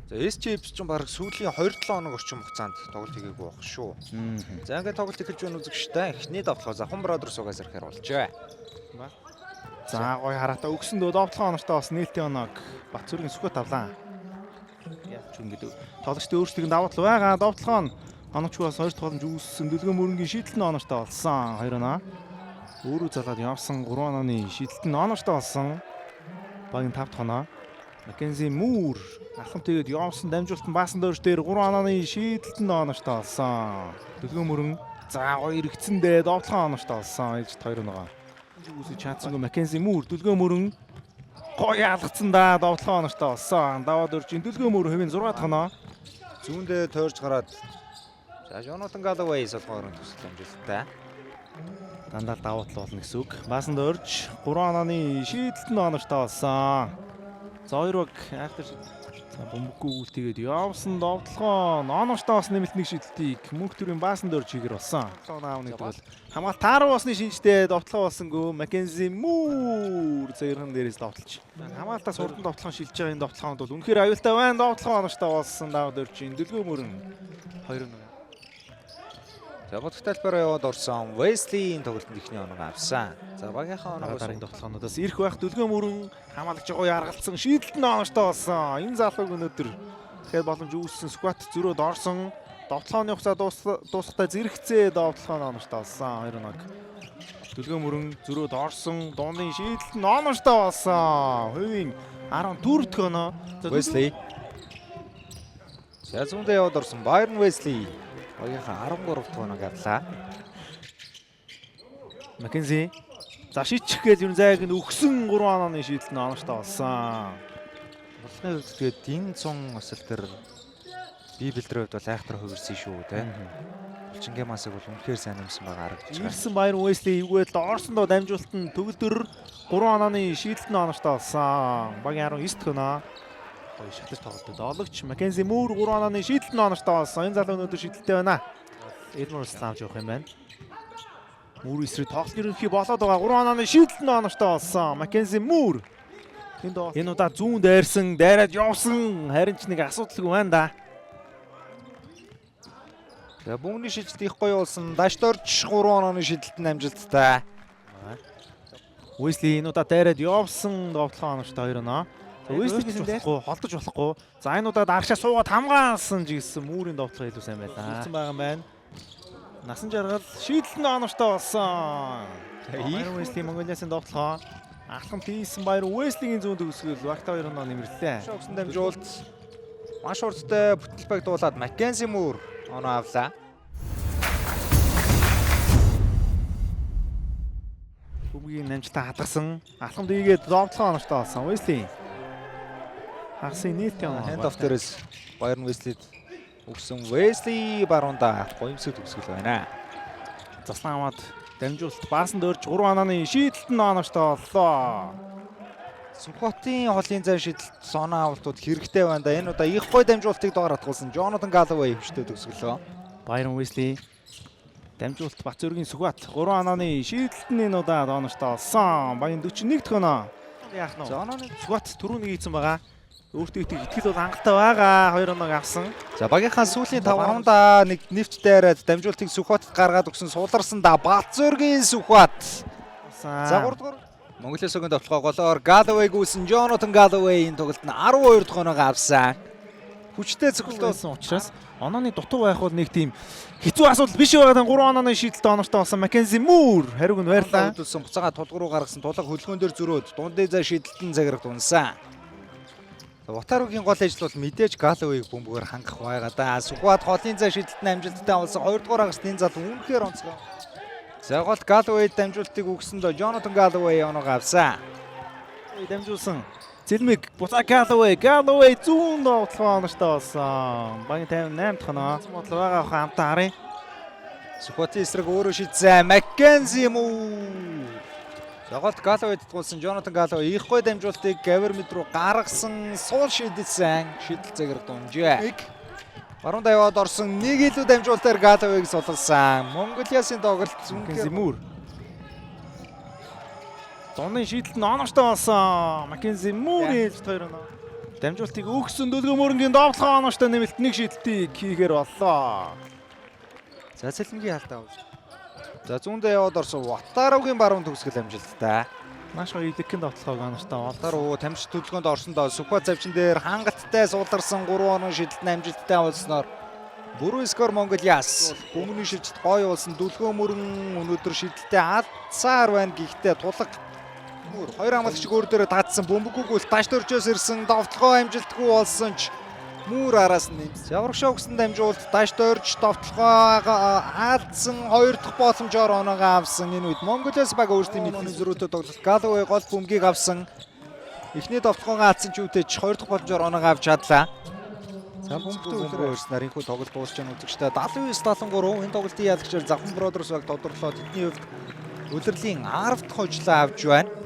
За S-Chips ч баг сүүлийн 2-7 хоног орчим хугацаанд тоглолт хийгээгүй байх шүү. За ингээд тоглолт эхэлж байна үзэгчтэй. Эхний давталгаа Захан Brothers угаас ирэхээр болжээ. За гоё хараатаа өгсөндөө довтлогоо онортой бас нээлтийн оног Батцүргийн сүхэ тавлаа. Яаж ч ингэдэг тоглогчдын өөрсдийн давуу тал байгаа. Довтлогоо нь оногчгоос 2 тогломж үүссэн Дүлгэн мөрөнгийн шийдэлт нь онортой болсон. 2 оноо. Өөрөө залаад явсан 3 онооны шийдэлт нь онортой болсон. Багийн 5 дахь оноо. Маккензи Муур алхам тэгээд явсан дамжуултан баасан дөрж дээр 3 онооны шийдэлт нь онортой болсон. Дүлгэн мөрөн за гоё иргэцэндээ довтлогоо онортой болсон. Ээлжид 2 оноо. Үсэж чадсангүй Маккензи Муур Дүлгэн мөрөн гоё алгацсан да довтлогоо онортой болсон. Даваад өржин Дүлгэн мөр хэвийн 6 дахь оноо. Зүүндээ тойрж гараад за Jonathan Galloway солгоор төсөл амжилттай. Дандаа давуу тал болно гэсэн үг. Баасан дөрж 3 онооны шийдэлт нь онортой болсон. За 2 баг айхтар бөмбөггүй үлтийгээд явсан довтлогоо онортой бас нэмэлт нэг шийдэлтийг мөнх төрийн баасан дөрж хийгэр болсон. Довтлогоо аавны бол хамгаалт тааруу болсны шинжтэй довтлогоо болсонгүй Маккензи Муур зэрхэн дээрээс довтлж. Хамгаалтаас урдан довтлогоо шилжиж байгаа энэ довтлогонд бол үнэхээр аюултай байна. Довтлогоо онортой болсон даваад дөржин Дүлгэн мөрөн 2 оноо. За бодох тайлбараа яваад орсон Wesley-ийн тоглолтод ихний оноо авсан. За багийнхаа оноогоос дараагийн довтлогоонуудаас ирэх байх Дүлгэн мөрөн хамаалагч гоё яргалцсан шийдэлт нь онортой болсон. Энэ залууг өнөөдөр дахиад боломж үүссэн скват зөрөөд орсон. Довтлооны хугацаа дуусахтай зэрэгцээ довтлогоо нь онортой болсон. 2 оноо. Дүлгэн мөрөн зөрөөд орсон. Дууны шийдэлт нь онортой болсон. Хувийн 14 дахь оноо. Wesley. За зүүндээ яваад орсон Byron Wesley. Багийнхаа 13 дахь оног авлаа. Маккензи за шийдчих гээд юу зайг нь өгсөн 3 онооны шийдэлт нь онортой болсон. Болгоны үзгээд энэ 100 осол төр Библиэд бол айхтар хувирсан шүү те. Булчингийн масыг бол үнэхээр сайн нэмсэн байгаа харагдаж байна. Ирсэн Byron Wesley юугээд орсондоо дамжуултан төгөлдөр 3 онооны шийдэлт нь онортой болсон. Багийн 19 дахь оноо. Гоё шатаж тоглолтод ологч Маккензи Муур 3 онооны шийдэлт нь онортой болсон. Энэ залуу өнөөдөр шийдэлтэй байна. Элмор Сламж явах юм байна. Муур эсрэг тоглолт ерөнхий болоод байгаа 3 онооны шийдэлт нь онортой болсон. Маккензи Муур энэ удаа зүүн дайрсан, дайраад явсан. Харин ч нэг асуудалгүй байна да. За бүүний шилжилт их гоё болсон. Дашд орж 3 онооны шийдэлт нь амжилттай. Wesley энэ удаа дайраад явсан довтлогоо онортой 2 оноо. Wesley-ийн болохгүй, холдож болохгүй. За энэ удаад аргашаа суугаад хамгаалсан жигсэн Муурийн довтлого илүү сайн байлаа. Хийсэн байгаа юм байна. Насан жаргал шийдэлт нь онортой болсон. Byron Wesley Монголиасын довтлого. Алхам тийсэн Byron Wesley-ийн зүүн төгсгөл багтаа 2 оноо нэмэрлээ. Шогсон дамжуулт маш урттай бүтэлбэг дуулаад Маккензи Муур оноо авлаа. Бүггийн намжлаа хадгалсан. Алхам дийгээд довтлого онортой болсон. Wesley хасын нийтийн оноо. Hand off дээрээс Byron Wesley-д өгсөн Wesley баруунда гоёмсөд төгсгөл байна. Заслан аваад дамжуулалт баасан дөрж 3 онооны шийдэлт нь онортой боллоо. Сүнхбатын холын зай шийдэлт соноо авалтууд хэрэгтэй байна да. Энэ удаа их гой дамжуултыг доор хатгуулсан Jonathan Galloway хөвчтэй төгсгөлөө. Byron Wesley дамжуулалт Батцүргийн Сүхбат 3 онооны шийдэлт нь энэ удаа онортой болсон. Багийн 41 дахь оноо. Яах нь вэ? Онооны Сүхбат түрүүний хийсэн байгаа. Өөртөө итгэл бол хангалттай байгаа. 2 оног авсан. За багийнхаа сүүлийн 5 хонондоо нэг нэвч дайраад дамжуултыг Сүхбатд гаргаад өгсөн суларсан да Батцүргийн Сүхбат. За 3 дугаар Монголын согонд довтлогоо голоор Galloway гүйсэн Jonathan Galloway-ийн тоглолт нь 12 дахь оног авсан. Хүчтэй цогцолтой болсон учраас онооны дутуу байх бол нэг тийм хэцүү асуудал биш байгаад 3 онооны шийдэлт онортой болсон Маккензи Муур хариуг нь байрлаа. Хөдөлсөн буцаага тулгуур гаргасан тулаг хөлгөөн дээр зөрөөд дундын зай шийдэлтэн заграгд унсан. Ватаругийн гол ажил бол мэдээж Galloway-г бөмбөгөөр хангах байгаа да. Сүхбат холын зай шийдэлтэн амжилттай болсон 2 дугаар агасны энэ залуу үнэхээр онцгой. За гол Galloway дамжуултыг өгсөндөө Jonathan Galloway оноо авсан. Дамжуулсан. Зэлмэг буцаа Galloway зүүн довтлогоо онортой болсон. Багийн 58 дахь оноо. Бодлоо байгаа хамтаа харъя. Сүхбатын эсрэг өөрөө шийдсэн Маккензи Муур. За голд Galloway-д тулсан Jonathan Galloway их гой дамжуултыг Gavermid руу гаргасан суул шийдэлсэн. Шийдэл заграгд унжээ. Баруунда яваад орсон нэг илүү дамжуултаар Galloway-г сулсан. Монголиасын тоглолт Маккензи Муур. Донны шийдэлт нь онортой болсон. Маккензи Муур ээлж 2 оноо. Дамжуултыг өгсөн Дүлгэн мөрөнгийн довтлогоо оноочтой нэмэлт нэг шидэлтийг хийгээр боллоо. За Цэлэнгийн алдаа үз. За зүүндээ яваад орсон Ватаругийн баруун төгсгөл амжилттай. Маш гоё Илэкийн довтлогоо оноочтой боллоо. Ватару тамирч төлөвлөгөөнд орсондоо Сүхбат завчин дээр хангалттай суулгарсан 3 оноо шидэлтэн амжилттай болсноор бүрэн скор Монголиас бөмбөгийн шилжилт гоё болсон. Дүлгэн мөрөн өнөөдөр шидэлтэй алдсаар байна. Гэхдээ тулаг мөр хоёр хамгаалагч өөр дээрээ татсан бөмбөггүй гол таш дөрчөөс ирсэн довтлогоо амжилтгүй болсон ч мөр араас нь Яврагшаа өгсөн дамжуулт таш дөрж довтлогоо алдсан 2 дахь боломжоор оноогоо авсан. Энэ үед Монголиас баг өөрсдийн мэдлийн зөрүүтэй тоглолт Галвей гол бөмбөгийг авсан. Эхний довтлогоо алдсан ч үүтэй 2 дахь боломжоор оноогоо авч чадлаа. За бөмбөгтэй үлрээ өрснөр энэхүү тоглолт дуусч байгаа үзэгчтэй 79-73 энэ тоглолтын ялагчаар Завхан Бродерс баг тодорлоо. Тэдний хувьд улирлын 10 дахь хожлоо авч байна.